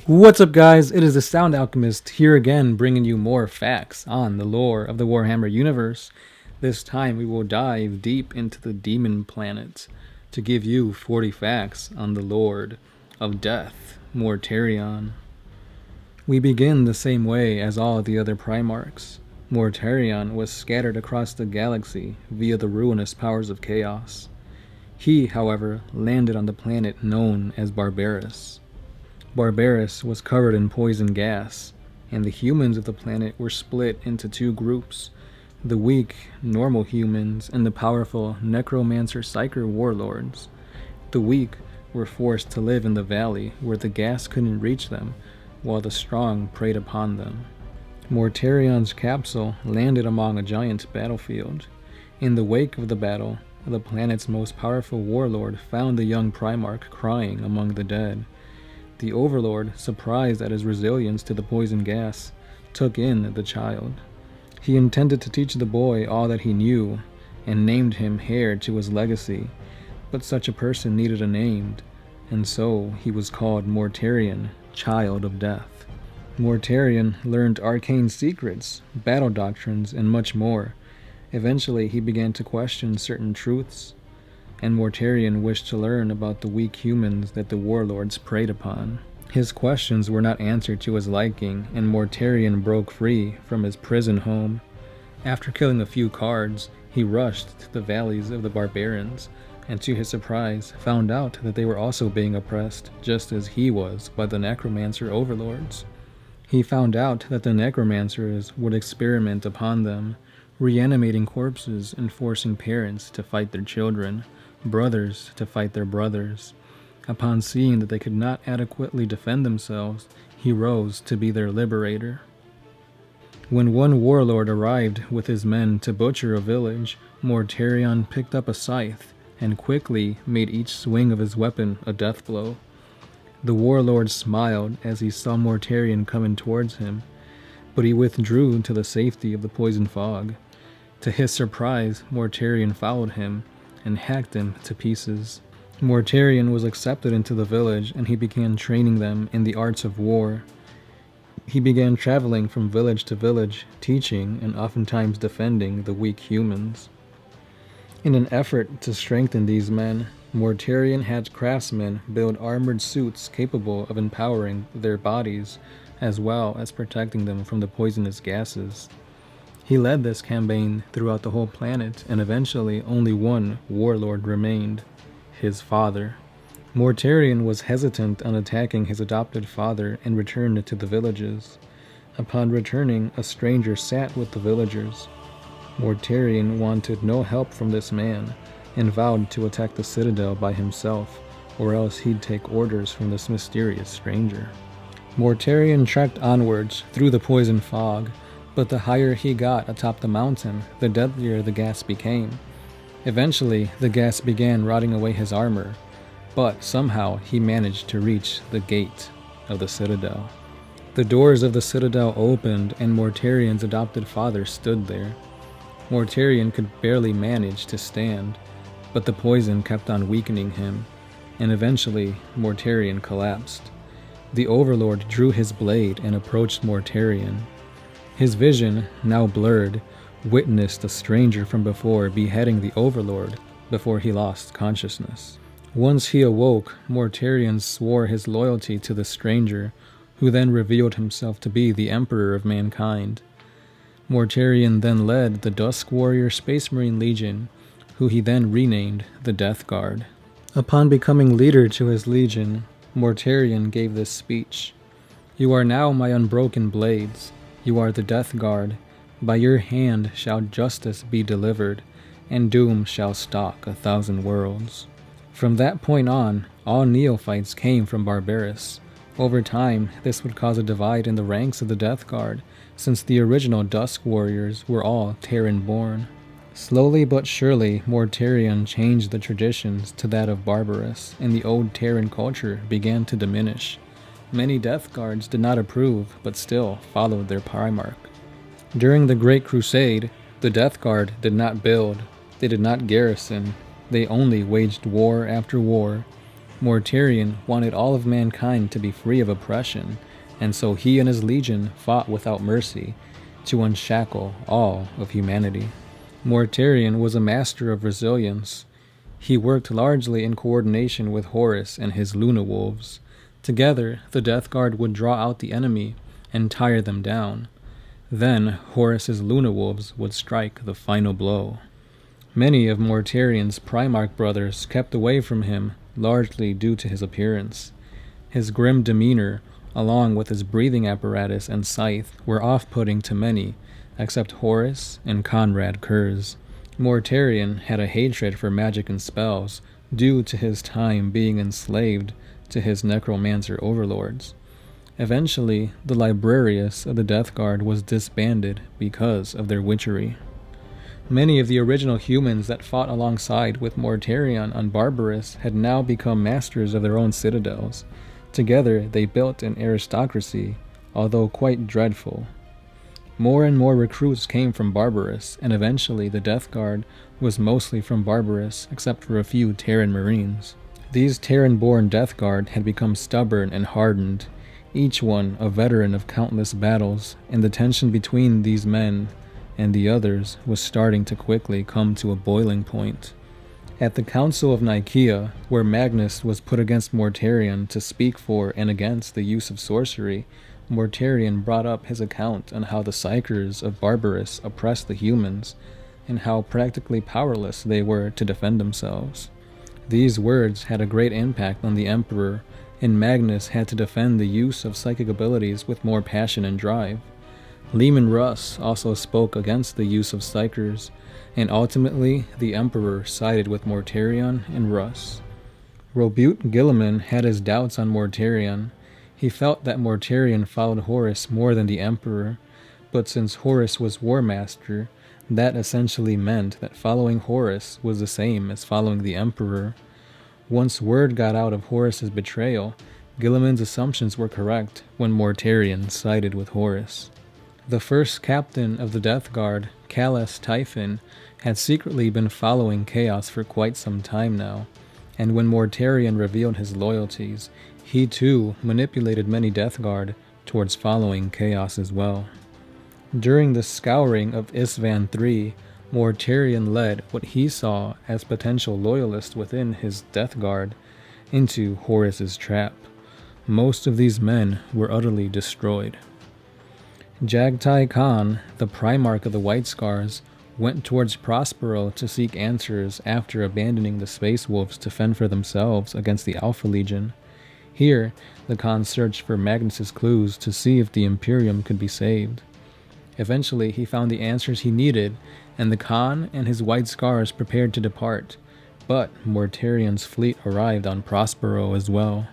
What's up, guys? It is the Sound Alchemist here again, bringing you more facts on the lore of the Warhammer universe. This time we will dive deep into the Demon Planet to give you 40 facts on the Lord of Death, Mortarion. We begin the same way as all the other Primarchs. Mortarion was scattered across the galaxy via the ruinous powers of chaos. He, however, landed on the planet known as Barbarus. Barbarus was covered in poison gas, and the humans of the planet were split into two groups: the weak, normal humans and the powerful necromancer psyker warlords. The weak were forced to live in the valley where the gas couldn't reach them, while the strong preyed upon them. Mortarion's capsule landed among a giant battlefield. In the wake of the battle, the planet's most powerful warlord found the young Primarch crying among the dead. The Overlord, surprised at his resilience to the poison gas, took in the child. He intended to teach the boy all that he knew, and named him heir to his legacy, but such a person needed a name, and so he was called Mortarion, Child of Death. Mortarion learned arcane secrets, battle doctrines, and much more. Eventually he began to question certain truths, and Mortarion wished to learn about the weak humans that the warlords preyed upon. His questions were not answered to his liking, and Mortarion broke free from his prison home. After killing a few cards, he rushed to the valleys of the barbarians, and to his surprise found out that they were also being oppressed, just as he was, by the necromancer overlords. He found out that the necromancers would experiment upon them, reanimating corpses and forcing parents to fight their children, brothers to fight their brothers. Upon seeing that they could not adequately defend themselves, he rose to be their liberator. When one warlord arrived with his men to butcher a village, Mortarion picked up a scythe and quickly made each swing of his weapon a death blow. The warlord smiled as he saw Mortarion coming towards him, but he withdrew to the safety of the poison fog. To his surprise, Mortarion followed him and hacked him to pieces. Mortarion was accepted into the village, and he began training them in the arts of war. He began traveling from village to village, teaching and oftentimes defending the weak humans. In an effort to strengthen these men, Mortarion had craftsmen build armored suits capable of empowering their bodies, as well as protecting them from the poisonous gases. He led this campaign throughout the whole planet, and eventually only one warlord remained: his father. Mortarion was hesitant on attacking his adopted father and returned to the villages. Upon returning, a stranger sat with the villagers. Mortarion wanted no help from this man, and vowed to attack the citadel by himself, or else he'd take orders from this mysterious stranger. Mortarion trekked onwards through the poison fog, but the higher he got atop the mountain, the deadlier the gas became. Eventually, the gas began rotting away his armor, but somehow he managed to reach the gate of the citadel. The doors of the citadel opened, and Mortarion's adopted father stood there. Mortarion could barely manage to stand, but the poison kept on weakening him, and eventually Mortarion collapsed. The Overlord drew his blade and approached Mortarion. His vision, now blurred, witnessed a stranger from before beheading the Overlord before he lost consciousness. Once he awoke, Mortarion swore his loyalty to the stranger, who then revealed himself to be the Emperor of mankind. Mortarion then led the Dusk Warrior Space Marine Legion, who he then renamed the Death Guard. Upon becoming leader to his legion, Mortarion gave this speech: "You are now my unbroken blades. You are the Death Guard. By your hand shall justice be delivered, and doom shall stalk 1,000 worlds." From that point on, all neophytes came from Barbarus. Over time, this would cause a divide in the ranks of the Death Guard, since the original Dusk Warriors were all Terran-born. Slowly but surely, Mortarion changed the traditions to that of Barbarus, and the old Terran culture began to diminish. Many Death Guards did not approve, but still followed their Primarch. During the Great Crusade, the Death Guard did not build, they did not garrison, they only waged war after war. Mortarion wanted all of mankind to be free of oppression, and so he and his legion fought without mercy to unshackle all of humanity. Mortarion was a master of resilience. He worked largely in coordination with Horus and his Luna Wolves. Together, the Death Guard would draw out the enemy and tire them down. Then, Horus's Luna Wolves would strike the final blow. Many of Mortarion's Primarch brothers kept away from him, largely due to his appearance. His grim demeanor, along with his breathing apparatus and scythe, were off-putting to many, except Horus and Conrad Kurz. Mortarion had a hatred for magic and spells, due to his time being enslaved to his necromancer overlords. Eventually, the Librarius of the Death Guard was disbanded because of their witchery. Many of the original humans that fought alongside with Mortarion on Barbarous had now become masters of their own citadels. Together, they built an aristocracy, although quite dreadful. More and more recruits came from Barbarous, and eventually the Death Guard was mostly from Barbarous, except for a few Terran Marines. These Terran-born Death Guard had become stubborn and hardened, each one a veteran of countless battles, and the tension between these men and the others was starting to quickly come to a boiling point. At the Council of Nicaea, where Magnus was put against Mortarion to speak for and against the use of sorcery, Mortarion brought up his account on how the Psykers of Barbarous oppressed the humans, and how practically powerless they were to defend themselves. These words had a great impact on the Emperor, and Magnus had to defend the use of psychic abilities with more passion and drive. Leman Russ also spoke against the use of Psykers, and ultimately the Emperor sided with Mortarion and Russ. Robute Gilliman had his doubts on Mortarion. He felt that Mortarion followed Horus more than the Emperor, but since Horus was War Master, that essentially meant that following Horus was the same as following the Emperor. Once word got out of Horus's betrayal, Gilliman's assumptions were correct when Mortarion sided with Horus. The first captain of the Death Guard, Callas Typhon, had secretly been following Chaos for quite some time now, and when Mortarion revealed his loyalties, he too manipulated many Death Guard towards following Chaos as well. During the scouring of Isvan III, Mortarion led what he saw as potential loyalists within his Death Guard into Horus's trap. Most of these men were utterly destroyed. Jagtai Khan, the Primarch of the White Scars, went towards Prospero to seek answers after abandoning the Space Wolves to fend for themselves against the Alpha Legion. Here, the Khan searched for Magnus's clues to see if the Imperium could be saved. Eventually, he found the answers he needed, and the Khan and his White Scars prepared to depart, but Mortarion's fleet arrived on Prospero as well.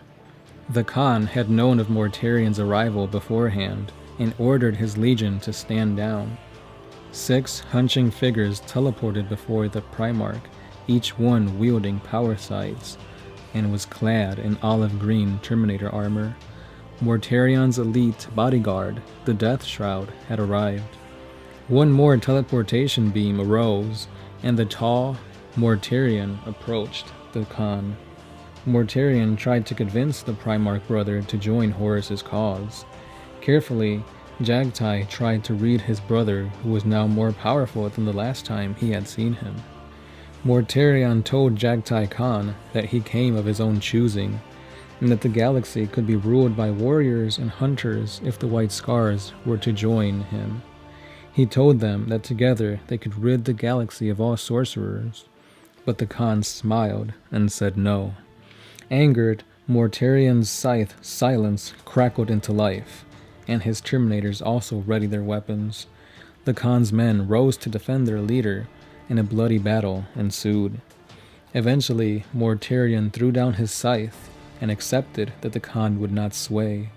The Khan had known of Mortarion's arrival beforehand, and ordered his legion to stand down. 6 hunching figures teleported before the Primarch, each one wielding power scythes, and was clad in olive-green Terminator armor. Mortarion's elite bodyguard, the Death Shroud, had arrived. One more teleportation beam arose, and the tall Mortarion approached the Khan. Mortarion tried to convince the Primarch brother to join Horus's cause. Carefully, Jagtai tried to read his brother, who was now more powerful than the last time he had seen him. Mortarion told Jagtai Khan that he came of his own choosing, and that the galaxy could be ruled by warriors and hunters if the White Scars were to join him. He told them that together they could rid the galaxy of all sorcerers, but the Khan smiled and said no. Angered, Mortarion's scythe Silence crackled into life, and his Terminators also readied their weapons. The Khan's men rose to defend their leader, and a bloody battle ensued. Eventually, Mortarion threw down his scythe and accepted that the Khan would not sway.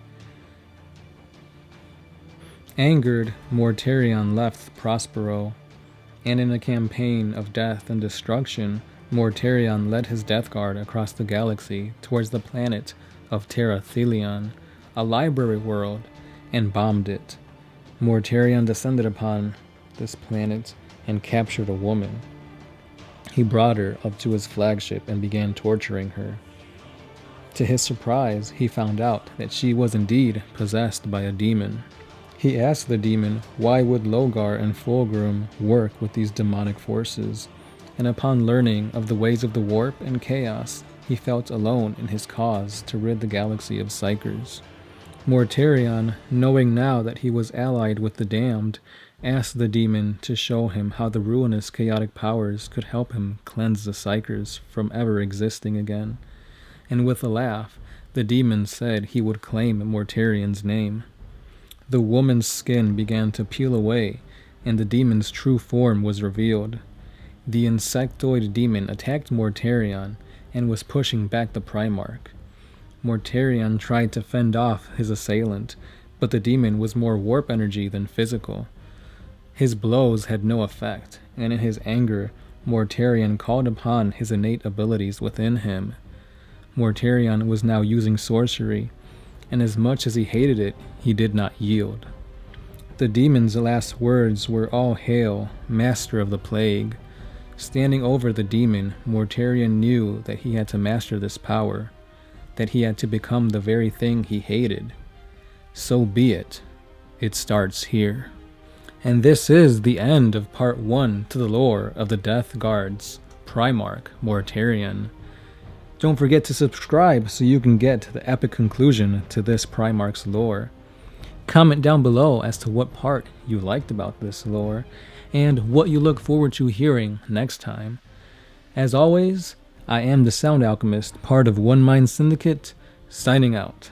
Angered, Mortarion left Prospero, and in a campaign of death and destruction, Mortarion led his Death Guard across the galaxy towards the planet of Terra Thelion, a library world, and bombed it. Mortarion descended upon this planet and captured a woman. He brought her up to his flagship and began torturing her. To his surprise, he found out that she was indeed possessed by a demon. He asked the demon why would Logar and Fulgrim work with these demonic forces, and upon learning of the ways of the warp and chaos, he felt alone in his cause to rid the galaxy of Psykers. Mortarion, knowing now that he was allied with the damned, asked the demon to show him how the ruinous chaotic powers could help him cleanse the Psykers from ever existing again. And with a laugh, the demon said he would claim Mortarion's name. The woman's skin began to peel away, and the demon's true form was revealed. The insectoid demon attacked Mortarion and was pushing back the Primarch. Mortarion tried to fend off his assailant, but the demon was more warp energy than physical. His blows had no effect, and in his anger, Mortarion called upon his innate abilities within him. Mortarion was now using sorcery, and as much as he hated it, he did not yield. The demon's last words were "All hail, master of the plague." Standing over the demon, Mortarion knew that he had to master this power, that he had to become the very thing he hated. So be it. It starts here. And this is the end of part 1 to the lore of the Death Guard's Primarch, Mortarion. Don't forget to subscribe so you can get to the epic conclusion to this Primarch's lore. Comment down below as to what part you liked about this lore, and what you look forward to hearing next time. As always, I am the Sound Alchemist, part of One Mind Syndicate, signing out.